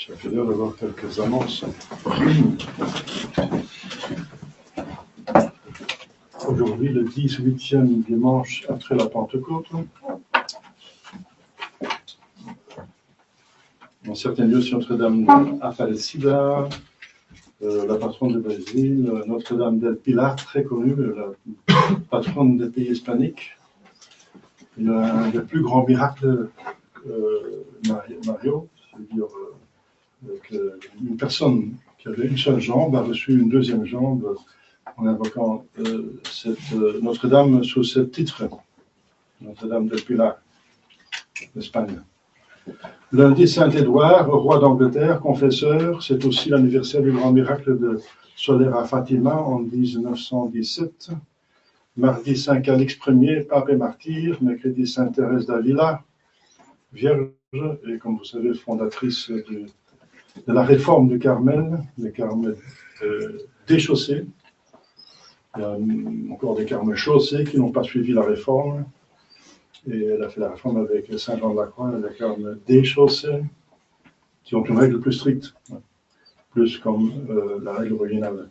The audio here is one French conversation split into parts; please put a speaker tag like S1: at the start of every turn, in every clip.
S1: Ça fait l'air d'avoir quelques annonces. Aujourd'hui, le 18e dimanche après la Pentecôte. Dans certains lieux, sur Notre-Dame d'Apalecida, la patronne du Brésil, Notre-Dame del Pilar, très connue, la patronne des pays hispaniques. Il y a un des plus grands miracles, Mario, c'est-à-dire qu'une personne qui avait une seule jambe a reçu une deuxième jambe en invoquant Notre-Dame sous ce titre, Notre-Dame del Pilar, d'Espagne. Lundi, Saint-Édouard, roi d'Angleterre, confesseur, c'est aussi l'anniversaire du grand miracle de Soler à Fatima en 1917. Mardi, Saint Calix Ier, pape et martyr. Mercredi, Sainte Thérèse d'Avila, vierge, et comme vous savez, fondatrice de la réforme du Carmel, le Carmel déchaussé. Il y a encore des Carmels chaussés qui n'ont pas suivi la réforme. Et elle a fait la réforme avec Saint Jean de la Croix et les Carmels déchaussés, qui ont une règle plus stricte, plus comme la règle originale.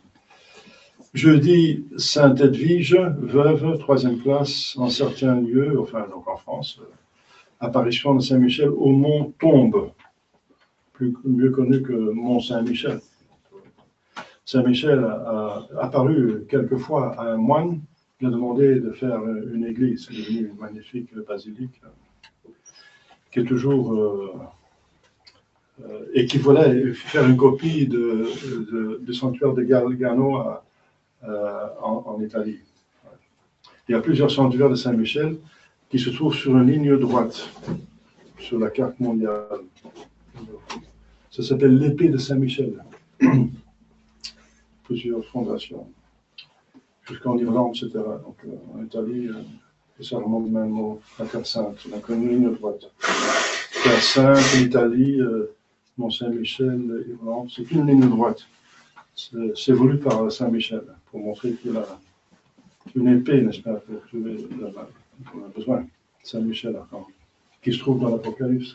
S1: Jeudi, Sainte Edwige, veuve, 3e classe, en certains lieux, enfin donc en France, apparition de Saint-Michel au mont Tombe, mieux connu que Mont Saint-Michel. Saint-Michel a apparu quelquefois à un moine. Il a demandé de faire une église. C'est devenu une magnifique basilique qui est toujours et qui voulait faire une copie du sanctuaire de Gargano en Italie. Il y a plusieurs sanctuaires de Saint-Michel qui se trouvent sur une ligne droite sur la carte mondiale. Ça s'appelle l'épée de Saint-Michel. Plusieurs fondations. Jusqu'en Irlande, etc. Donc en Italie, ça remonte même à Terre Sainte, donc une ligne droite. Terre Sainte, Italie, Mont-Saint-Michel, Irlande, c'est une ligne droite. C'est voulu par Saint-Michel, pour montrer qu'il a une épée, n'est-ce pas, pour tuer la balle. On a besoin. Saint-Michel, qui se trouve dans l'Apocalypse,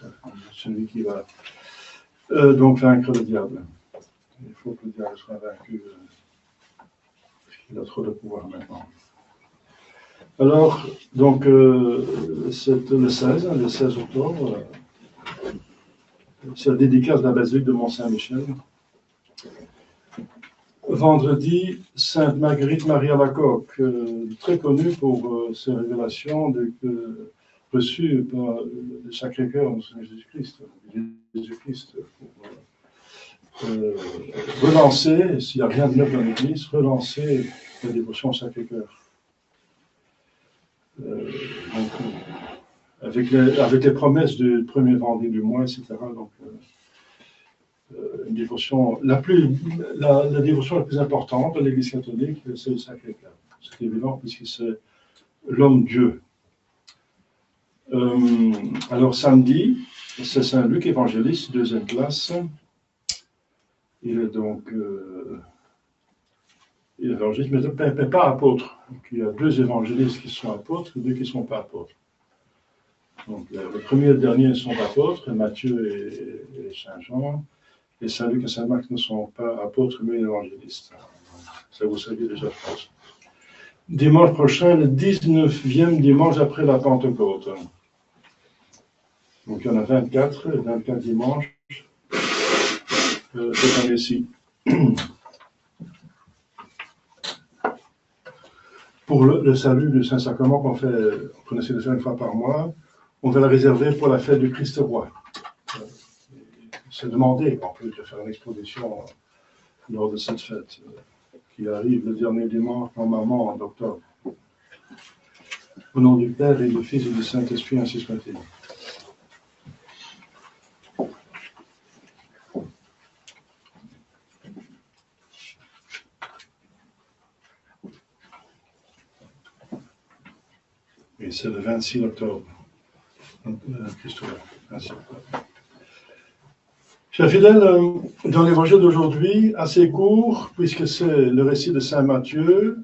S1: celui qui va donc vaincre le diable. Il faut que le diable soit vaincu. Il a trop de pouvoir maintenant. Alors, donc, c'est le 16 octobre, c'est la dédicace de la basilique de Mont-Saint-Michel. Vendredi, Sainte Marguerite Marie Alacoque, très connue pour ses révélations reçues par le Sacré-Cœur de Jésus-Christ. Jésus-Christ pour relancer, s'il n'y a rien de neuf dans l'Église, relancer la dévotion au Sacré-Cœur. Avec les promesses du premier vendredi du mois, etc. Donc, une dévotion, la dévotion la plus importante de l'Église catholique, c'est le Sacré-Cœur. C'est évident, puisque c'est l'homme-dieu. Alors, samedi, c'est Saint Luc, évangéliste, 2e classe. Il est donc évangéliste, mais pas apôtre. Donc, il y a 2 évangélistes qui sont apôtres et 2 qui ne sont pas apôtres. Donc, le premier et le dernier ne sont pas apôtres, Matthieu et Saint Jean, et Saint Luc et Saint Marc ne sont pas apôtres, mais évangélistes. Ça, vous savez déjà, je pense. Dimanche prochain, le 19e dimanche après la Pentecôte. Donc, il y en a 24 dimanches cette année-ci. Pour le salut du Saint-Sacrement qu'on essaie de faire une fois par mois, on va la réserver pour la fête du Christ roi. C'est demandé en plus de faire une exposition lors de cette fête qui arrive le dernier dimanche, normalement en octobre. Au nom du Père et du Fils et du Saint-Esprit, ainsi soit-il. Et c'est le 26 octobre. Chers fidèles, dans l'évangile d'aujourd'hui, assez court, puisque c'est le récit de Saint Matthieu,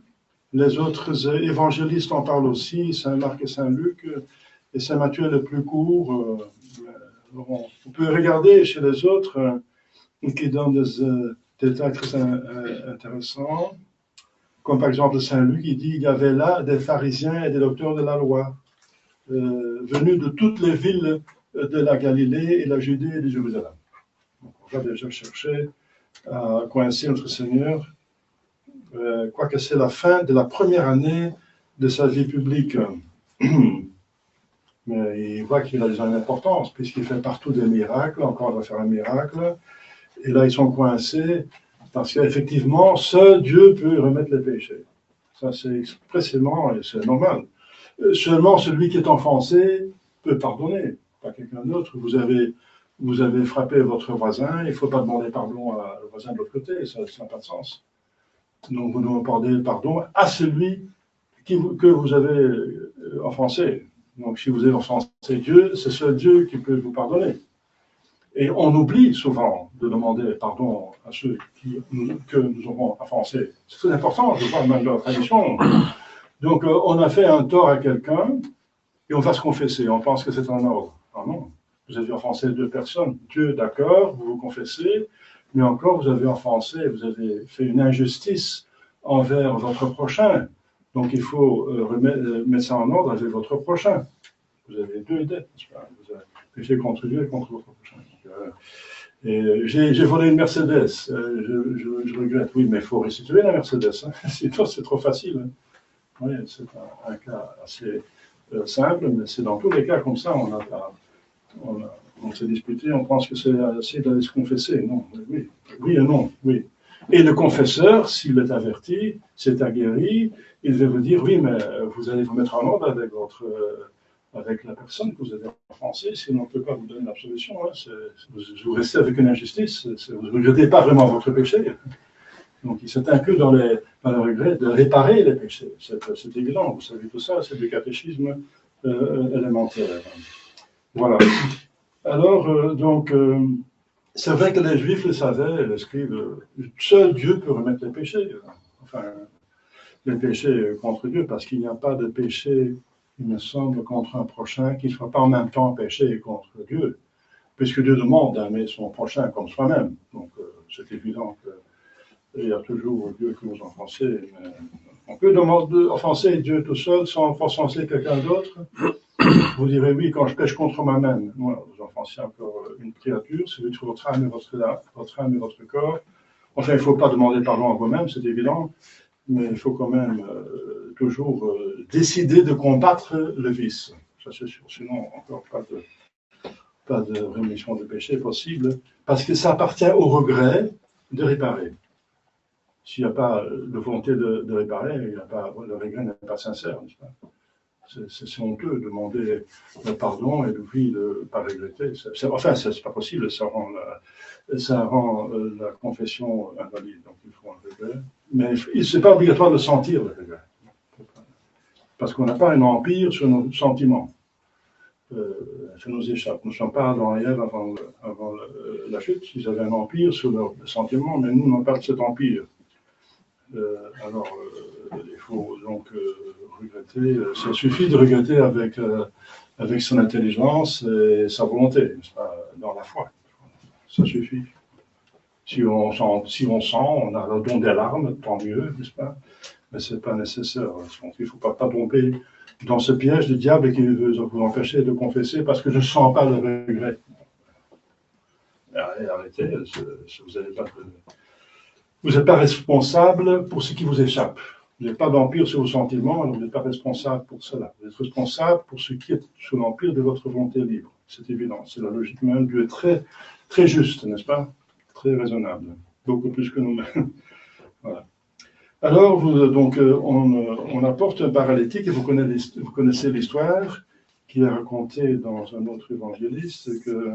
S1: les autres évangélistes en parlent aussi, Saint Marc et Saint Luc, et Saint Matthieu est le plus court. On peut regarder chez les autres qui donne des détails très intéressants, comme par exemple Saint Luc, il dit il y avait là des pharisiens et des docteurs de la loi, venus de toutes les villes de la Galilée et de la Judée et de Jérusalem. Donc, on va déjà chercher à coïncider notre Seigneur, quoique c'est la fin de la première année de sa vie publique. Mais il voit qu'il a une importance, puisqu'il fait partout des miracles, encore il va faire un miracle, et là ils sont coincés, parce qu'effectivement, seul Dieu peut remettre les péchés. Ça c'est expressément, et c'est normal. Seulement celui qui est offensé peut pardonner, pas quelqu'un d'autre. Vous avez frappé votre voisin, il ne faut pas demander pardon à le voisin de l'autre côté, ça n'a pas de sens. Donc vous demandez pardon à celui que vous avez offensé. Donc si vous avez offensé Dieu, c'est seul Dieu qui peut vous pardonner. Et on oublie souvent de demander pardon à ceux que nous avons offensés. C'est très important, je parle même de la tradition. Donc on a fait un tort à quelqu'un et on va se confesser. On pense que c'est un ordre. Ah non, vous avez offensé deux personnes. Dieu, d'accord, vous vous confessez, mais encore vous avez offensé, vous avez fait une injustice envers votre prochain. Donc il faut mettre ça en ordre avec votre prochain. Vous avez deux dettes, vous avez péché contre Dieu et contre votre prochain. J'ai volé une Mercedes, je regrette, oui, mais il faut restituer la Mercedes, hein. Sinon c'est trop facile. Hein. Oui, c'est un cas assez simple, mais c'est dans tous les cas comme ça, on s'est disputé, on pense que c'est assez d'aller se confesser. Non, oui, oui et non, oui. Et le confesseur, s'il est averti, s'est aguerri, il va vous dire, oui, mais vous allez vous mettre en ordre avec la personne que vous avez offensée, sinon on ne peut pas vous donner l'absolution. Hein. Vous restez avec une injustice, vous ne regrettez pas vraiment votre péché. Donc il s'est inclus dans le regret de réparer les péchés. C'est évident, vous savez tout ça, c'est du catéchisme élémentaire. Voilà. Alors, c'est vrai que les Juifs le savaient, les scribes, seul Dieu peut remettre les péchés. Enfin, les péchés contre Dieu, parce qu'il n'y a pas de péché, il me semble, contre un prochain qui ne soit pas en même temps péché contre Dieu, puisque Dieu demande d'aimer son prochain comme soi-même. Donc, c'est évident qu'il y a toujours Dieu qui nous offense. On peut offenser Dieu tout seul sans offenser quelqu'un d'autre. Vous direz, oui, quand je pêche contre moi-même, moi, vous offensez encore une créature, c'est votre âme et votre corps. Enfin, il ne faut pas demander pardon à vous-même, c'est évident, mais il faut quand même toujours décider de combattre le vice. Ça, c'est sûr. Sinon, encore pas de rémission de péché possible, parce que ça appartient au regret de réparer. S'il n'y a pas de volonté de réparer, le regret n'est pas sincère, n'est-ce pas? C'est honteux de demander pardon et puis de ne pas regretter. Enfin, c'est pas possible, ça rend la confession invalide, donc il faut un regret. Mais ce n'est pas obligatoire de sentir le regret. Parce qu'on n'a pas un empire sur nos sentiments. Ça nous échappe. Nous ne sommes pas dans Ève avant la chute. Ils avaient un empire sur leurs sentiments, mais nous n'avons pas de cet empire. Alors, il faut donc regretter. Ça suffit de regretter avec son intelligence et sa volonté, n'est-ce pas, dans la foi. Ça suffit. Si on sent, on a le don des larmes, tant mieux, n'est-ce pas? Mais ce n'est pas nécessaire. Donc, il ne faut pas tomber dans ce piège du diable qui veut vous empêcher de confesser parce que je ne sens pas le regret. Arrêtez, vous n'êtes pas responsable pour ce qui vous échappe. Vous n'avez pas d'empire sur vos sentiments, alors vous n'êtes pas responsable pour cela. Vous êtes responsable pour ce qui est sous l'empire de votre volonté libre. C'est évident, c'est la logique même. Dieu est très, très juste, n'est-ce pas? Très raisonnable, beaucoup plus que nous-mêmes. Voilà. Alors, on apporte un paralytique, et vous connaissez l'histoire qui est racontée dans un autre évangéliste, que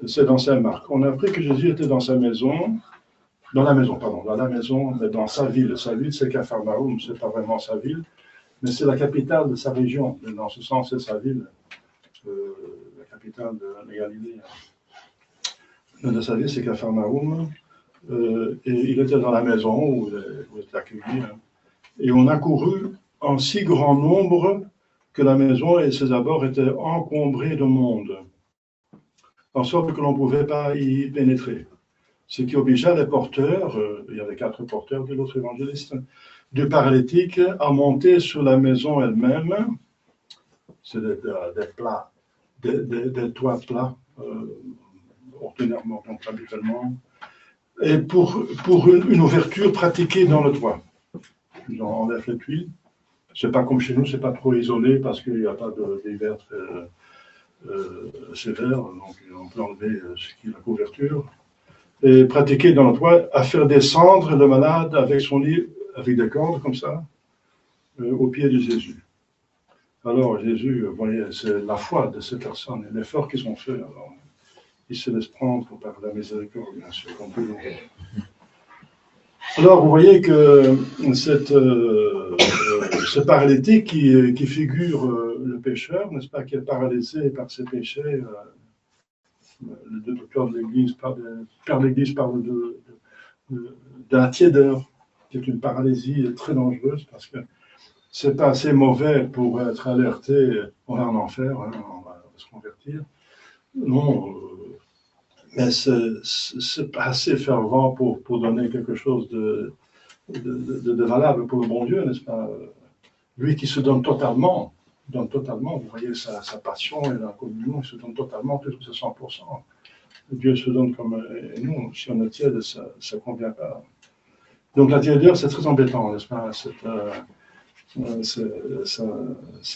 S1: c'est dans Saint Marc. On a appris que Jésus était dans sa maison, dans la maison, mais dans sa ville. Sa ville, c'est Capharnaüm, c'est pas vraiment sa ville, mais c'est la capitale de sa région. Dans ce sens, c'est sa ville, la capitale de la Galilée. De sa ville, c'est Capharnaüm. Et il était dans la maison où il était accueilli. Hein. Et on a couru en si grand nombre que la maison et ses abords étaient encombrés de monde. en sorte que l'on ne pouvait pas y pénétrer. Ce qui obligea les porteurs, il y avait 4 porteurs de l'autre évangéliste, du paralytique à monter sur la maison elle-même. C'est des plats, des toits plats, ordinairement, donc habituellement, et pour une ouverture pratiquée dans le toit. Ils enlèvent les tuiles. C'est pas comme chez nous, c'est pas trop isolé parce qu'il n'y a pas d'hiver sévère, donc on peut enlever ce qui est la couverture. Et pratiquer dans le toit à faire descendre le malade avec son lit, avec des cordes comme ça, au pied de Jésus. Alors Jésus, vous voyez, c'est la foi de ces personnes et l'effort qu'ils ont fait. Alors, ils se laissent prendre par la miséricorde, bien sûr, comme tout le monde. Alors, vous voyez que ce paralytique qui figure le pécheur, n'est-ce pas, qui est paralysé par ses péchés, le docteur de l'Église, Père de l'Église parle de la tiédeur, qui est une paralysie très dangereuse parce que c'est pas assez mauvais pour être alerté, on va en enfer, hein, on va se convertir. Non, mais c'est pas assez fervent pour donner quelque chose de valable pour le bon Dieu, n'est-ce pas? Lui qui se donne totalement, vous voyez sa passion et la communion, il se donne totalement, plus que 100%. Dieu se donne comme nous, si on est tiède, ça ne convient pas. Donc la tiédeur, c'est très embêtant, n'est-ce pas? C'est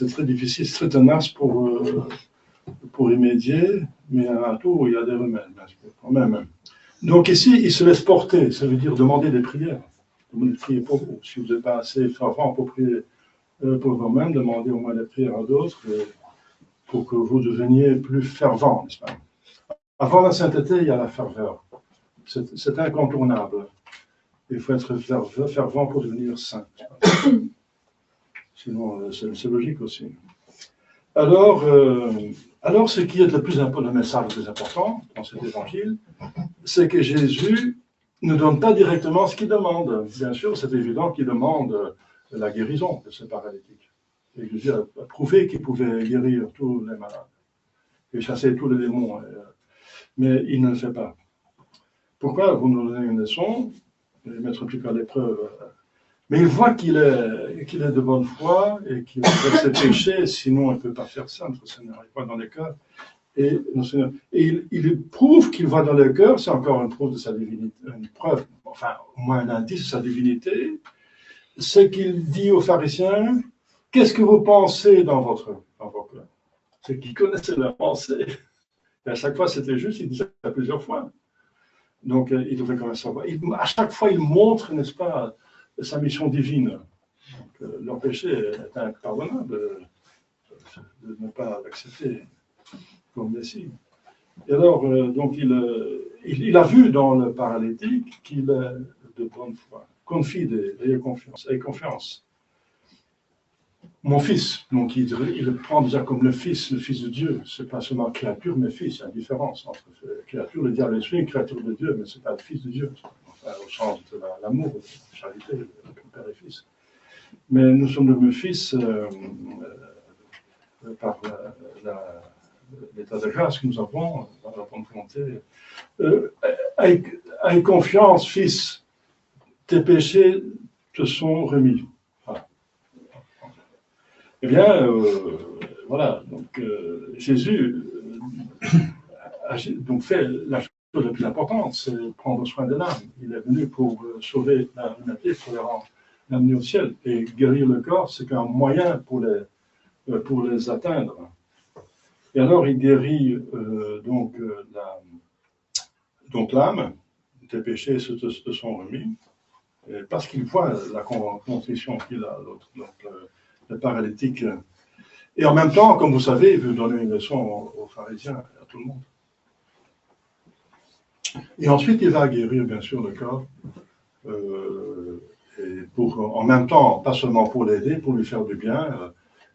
S1: très difficile, c'est très tenace pour y médier, mais à tout, il y a des remèdes, quand même. Donc ici, il se laisse porter, ça veut dire demander des prières. Demandez de prier pour vous. Si vous n'êtes pas assez fervent pour prier pour vous-même, demandez au moins des prières à d'autres pour que vous deveniez plus fervent, n'est-ce pas? Avant la sainteté, il y a la ferveur. C'est incontournable. Il faut être fervent pour devenir saint. Sinon, c'est logique aussi. Alors, ce qui est le message le plus important dans cet évangile, c'est que Jésus ne donne pas directement ce qu'il demande. Bien sûr, c'est évident qu'il demande la guérison de ce paralytique. Et Jésus a prouvé qu'il pouvait guérir tous les malades et chasser tous les démons. Mais il ne le fait pas. Pourquoi? Vous nous donnez une leçon, et mettre plus qu'à l'épreuve. Mais il voit qu'il est de bonne foi et qu'il a fait ses péchés, sinon il ne peut pas faire ça. Notre Seigneur, il voit dans les cœurs. Et il prouve qu'il voit dans le cœur, c'est encore une preuve de sa divinité, une preuve, enfin, au moins un indice de sa divinité. C'est qu'il dit aux pharisiens, qu'est-ce que vous pensez dans vos cœurs? C'est qu'il connaissait leurs pensées. Et à chaque fois, c'était juste, il disait ça plusieurs fois. Donc, il devait quand même savoir. À chaque fois, il montre, n'est-ce pas, sa mission divine. Donc, leur péché est impardonnable de ne pas l'accepter comme Messie. Et alors, donc, il a vu dans le paralytique qu'il est de bonne foi. Confidez, ayez confiance. Mon fils, donc il le prend déjà comme le fils de Dieu. Ce n'est pas seulement créature, mais fils. Il y a une différence entre créature. Le diable est une créature de Dieu, mais ce n'est pas le fils de Dieu. Enfin, au sens de l'amour, de la charité, le père et fils. Mais nous sommes devenus fils par l'état de grâce que nous avons, dans la bonne volonté. Avec confiance, fils, tes péchés te sont remis. Eh bien, voilà, donc Jésus donc fait la chose la plus importante, c'est prendre soin de l'âme. Il est venu pour sauver l'humanité, pour l'amener au ciel. Et guérir le corps, c'est qu'un moyen pour les atteindre. Et alors, il guérit donc l'âme, tes péchés se sont remis, parce qu'il voit la contrition qu'il a, l'autre, donc le paralytique. Et en même temps, comme vous savez, il veut donner une leçon aux pharisiens et à tout le monde. Et ensuite, il va guérir, bien sûr, le corps, et en même temps, pas seulement pour l'aider, pour lui faire du bien,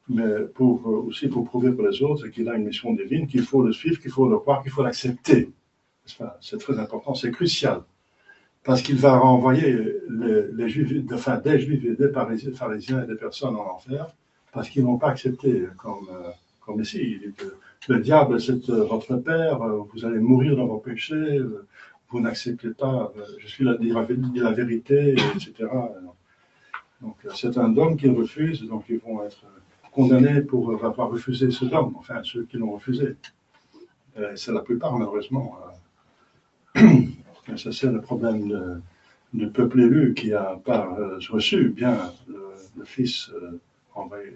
S1: mais aussi pour prouver pour les autres qu'il a une mission divine, qu'il faut le suivre, qu'il faut le croire, qu'il faut l'accepter. C'est très important, c'est crucial. Parce qu'il va renvoyer des Juifs et des pharisiens et des personnes en enfer, parce qu'ils n'ont pas accepté comme comme ici, il dit que le diable, c'est votre père, vous allez mourir dans vos péchés, vous n'acceptez pas, je suis là dire la vérité, etc. Donc, c'est un dogme qu'ils refusent, donc ils vont être condamnés pour avoir refusé ce dogme, enfin, ceux qui l'ont refusé. C'est la plupart, malheureusement. Ça, c'est le problème du peuple élu qui n'a pas reçu bien le Fils envoyé,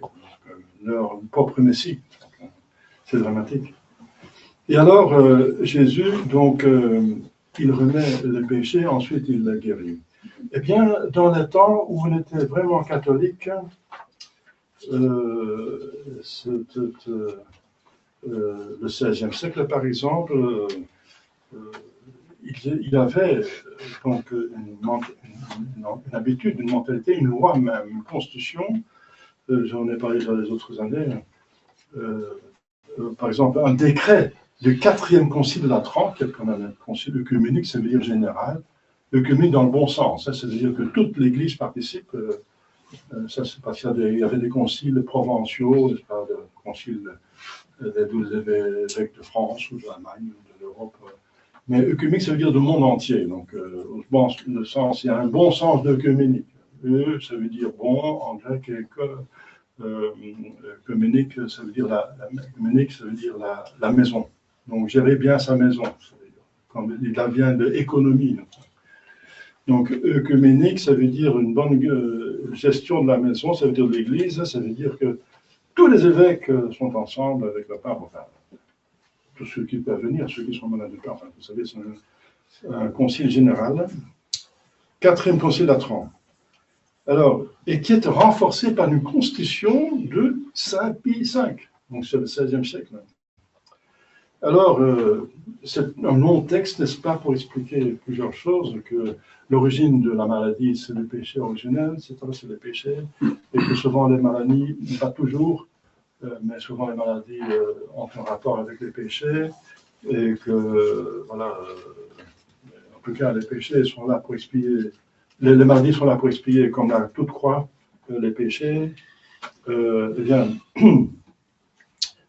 S1: leur propre Messie. C'est dramatique. Et alors, Jésus, donc, il remet le péché, ensuite il le guérit. Eh bien, dans le temps où on était vraiment catholique, le XVIe siècle, par exemple, il avait donc une habitude, une mentalité, une loi même, une constitution. J'en ai parlé dans les autres années. Par exemple, un décret du 4e concile de Latran, qui est comme un concile œcuménique, ça veut dire général, œcuménique dans le bon sens, ça veut dire que toute l'Église participe. Ça, c'est parce qu'il y avait des conciles provinciaux, des conciles des 12 évêques de France ou de l'Allemagne ou de l'Europe. Mais œcuménique, ça veut dire du monde entier. Donc, le sens, il y a un bon sens d'œcuménique. Ça veut dire bon en grec, et œcuménique, ça veut dire la maison. Donc, gérer bien sa maison. Comme il vient de économie. Donc, œcuménique, ça veut dire une bonne gestion de la maison, ça veut dire de l'Église, ça veut dire que tous les évêques sont ensemble avec le pape, enfin, tous ceux qui peuvent venir, ceux qui sont malades de pape. Enfin, vous savez, c'est un concile général, 4e concile Latran. Alors, et qui est renforcé par une constitution de Saint Pie V, donc c'est le XVIe siècle. Alors, c'est un long texte, n'est-ce pas, pour expliquer plusieurs choses, que l'origine de la maladie, c'est le péché originel, c'est le péché, et que souvent les maladies, pas toujours, mais souvent les maladies ont un rapport avec les péchés, et que, voilà, en tout cas, les péchés sont là pour expier, les maladies sont là pour expier, comme la toute croix, les péchés. Eh bien,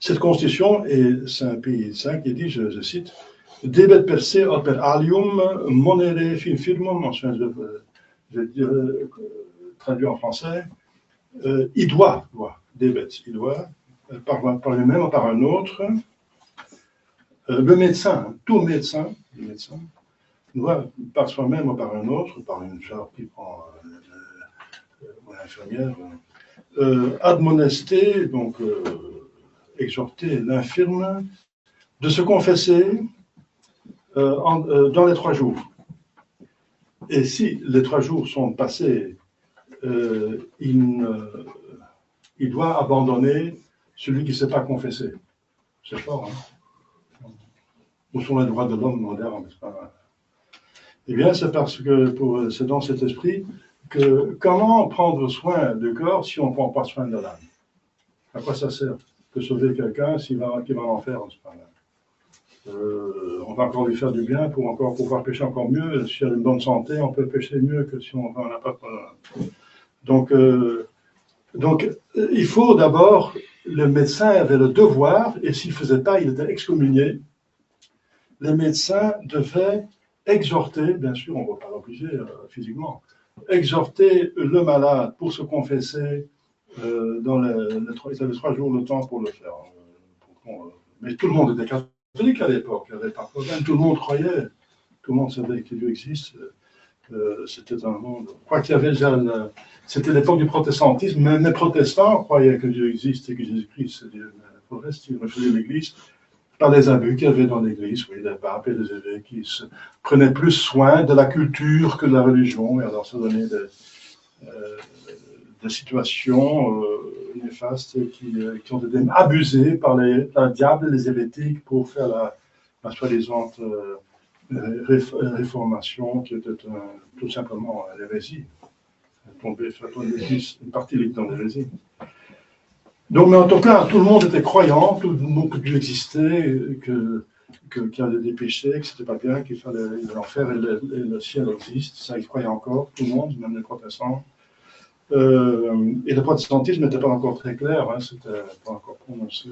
S1: cette constitution est Saint Pie V qui dit, je cite, Debet per se oper alium monere firmum, je vais dire, traduit en français, il doit, debet, il doit, par lui-même ou par un autre, le médecin, tout médecin, doit par soi-même ou par un autre, par une sœur qui prend une infirmière, admonester, donc exhorter l'infirme de se confesser dans les 3 jours. Et si les 3 jours sont passés, il doit abandonner celui qui ne s'est pas confessé. C'est fort, hein? Où sont les droits de l'homme moderne, n'est-ce pas? Eh bien, c'est parce que c'est dans cet esprit que comment prendre soin du corps si on ne prend pas soin de l'âme? À quoi ça sert de sauver quelqu'un qui va en enfer, n'est-ce pas? On va encore lui faire du bien pour encore pouvoir pécher encore mieux. Si on a une bonne santé, on peut pécher mieux que si on n'a pas. Donc, il faut d'abord, le médecin avait le devoir, et s'il ne faisait pas, il était excommunié. Les médecins devaient exhorter, bien sûr, on ne va pas l'obliger physiquement, exhorter le malade pour se confesser dans ils avaient 3 jours le temps pour le faire. Mais tout le monde était catholique à l'époque, il n'y avait pas de problème, tout le monde croyait, tout le monde savait que Dieu existe. C'était un monde. Je crois qu'il y avait déjà. C'était l'époque du protestantisme, même les protestants croyaient que Dieu existe et que Jésus-Christ c'est Dieu. Pour le reste, ils refusaient l'Église par les abus qu'il y avait dans l'Église, oui, les papes et les évêques qui se prenaient plus soin de la culture que de la religion, et alors ça donnait des situations néfastes qui ont été abusées par le diable et les hérétiques pour faire la soi-disant réformation qui était tout simplement l'hérésie. Une partie dans l'hérésie. Donc, mais en tout cas, tout le monde était croyant, tout le monde que Dieu existait, qu'il y avait des péchés, que c'était pas bien, qu'il fallait l'enfer et le ciel existe. Ça, ils croyaient encore, tout le monde, même les protestants. Et le protestantisme n'était pas encore très clair, hein, c'était pas encore prononcé,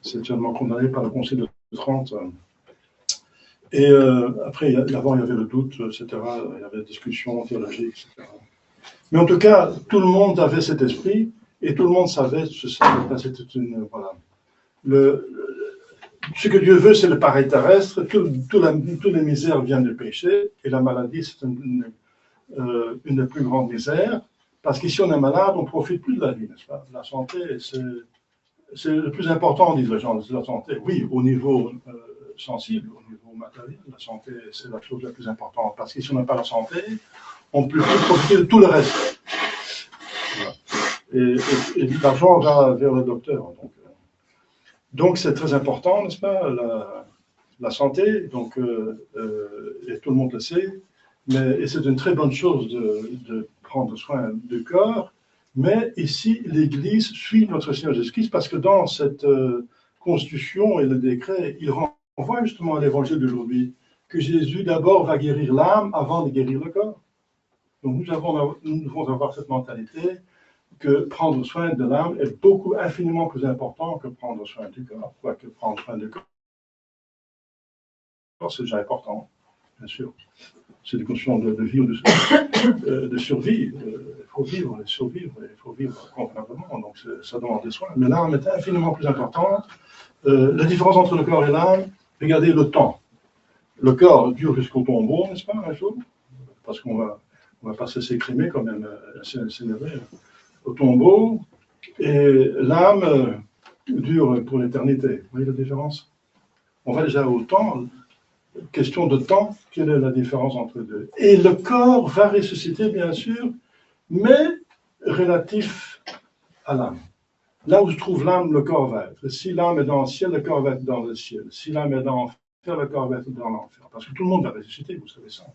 S1: c'est seulement condamné par le Concile de Trente. Et après, avant, il y avait le doute, etc. Il y avait des discussions théologiques, etc. Mais en tout cas, tout le monde avait cet esprit et tout le monde savait c'était une. Voilà. Ce que Dieu veut, c'est le pareil terrestre. Toutes les misères viennent du péché et la maladie, c'est une des plus grandes misères. Parce qu'ici, on est malade, on ne profite plus de la vie, n'est-ce pas? La santé, c'est le plus important, disent les gens, de la santé. Oui, au niveau sensible, au niveau matériel, la santé, c'est la chose la plus importante. Parce que si on n'a pas la santé, on ne peut plus profiter de tout le reste. Voilà. Et l'argent va vers le docteur. Donc c'est très important, n'est-ce pas, la santé, donc, et tout le monde le sait. Et c'est une très bonne chose de prendre soin du corps. Mais ici, l'Église suit notre Seigneur Jésus-Christ parce que dans cette constitution et le décret, il renvoie justement à l'évangile d'aujourd'hui que Jésus d'abord va guérir l'âme avant de guérir le corps. Donc nous devons avoir cette mentalité que prendre soin de l'âme est infiniment plus important que prendre soin du corps. Quoique prendre soin du corps, c'est déjà important, bien sûr. C'est une question de vie ou de survie. Il faut vivre et survivre, il faut vivre convenablement. Donc ça demande des soins. Mais l'âme est infiniment plus importante. La différence entre le corps et l'âme, regardez le temps. Le corps dure jusqu'au tombeau, n'est-ce pas, un jour? Parce qu'on va pas se s'écrimer quand même, s'énerver au tombeau. Et l'âme dure pour l'éternité. Vous voyez la différence? On va déjà au temps. Question de temps, quelle est la différence entre les deux? Et le corps va ressusciter, bien sûr, mais relatif à l'âme. Là où se trouve l'âme, le corps va être. Si l'âme est dans le ciel, le corps va être dans le ciel. Si l'âme est dans l'enfer, le corps va être dans l'enfer. Parce que tout le monde va ressusciter, vous savez ça.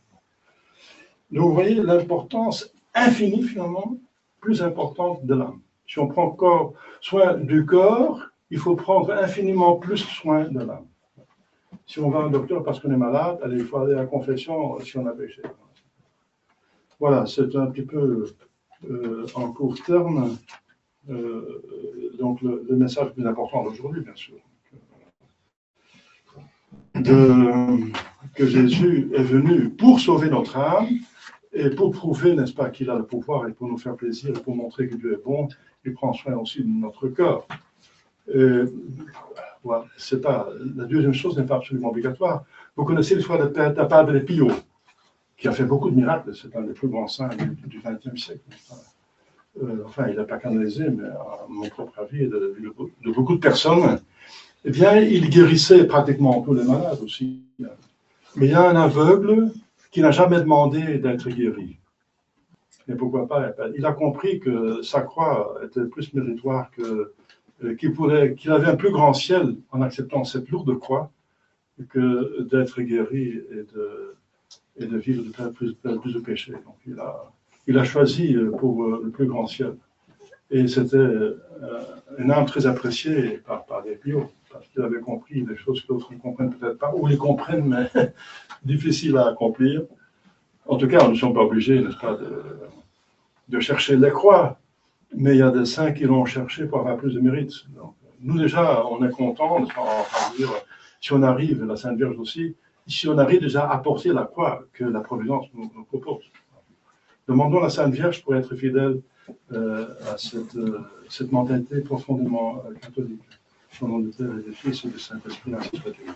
S1: Donc vous voyez l'importance infinie, finalement, plus importante de l'âme. Si on prend soin du corps, il faut prendre infiniment plus soin de l'âme. Si on va à un docteur parce qu'on est malade, il faut aller à la confession si on a péché. Voilà, c'est un petit peu en court terme donc le message le plus important d'aujourd'hui, bien sûr. Que Jésus est venu pour sauver notre âme et pour prouver, n'est-ce pas, qu'il a le pouvoir et pour nous faire plaisir et pour montrer que Dieu est bon, il prend soin aussi de notre corps. Voilà, la deuxième chose n'est pas absolument obligatoire. Vous connaissez l'histoire de Padre Pio, qui a fait beaucoup de miracles. C'est un des plus grands saints du XXe siècle. Enfin, il n'a pas canalisé, mais à mon propre avis, de beaucoup de personnes. Eh bien, il guérissait pratiquement tous les malades aussi. Mais il y a un aveugle qui n'a jamais demandé d'être guéri. Et pourquoi pas? Il a compris que sa croix était plus méritoire qu'il avait un plus grand ciel en acceptant cette lourde croix que d'être guéri et de vivre de plus de péché. Donc il a choisi pour le plus grand ciel. Et c'était une âme très appréciée par les Pio, parce qu'il avait compris des choses que d'autres ne comprennent peut-être pas, ou les comprennent, mais difficiles à accomplir. En tout cas, nous ne sommes pas obligés, n'est-ce pas, de chercher les croix. Mais il y a des saints qui l'ont cherché pour avoir plus de mérite. Donc, nous, déjà, on est contents, si on arrive, la Sainte Vierge aussi, si on arrive déjà à porter la croix que la Providence nous propose. Demandons à la Sainte Vierge pour être fidèle à cette mentalité profondément catholique. Au nom du Père et du Fils et du Saint-Esprit, ainsi soit-il.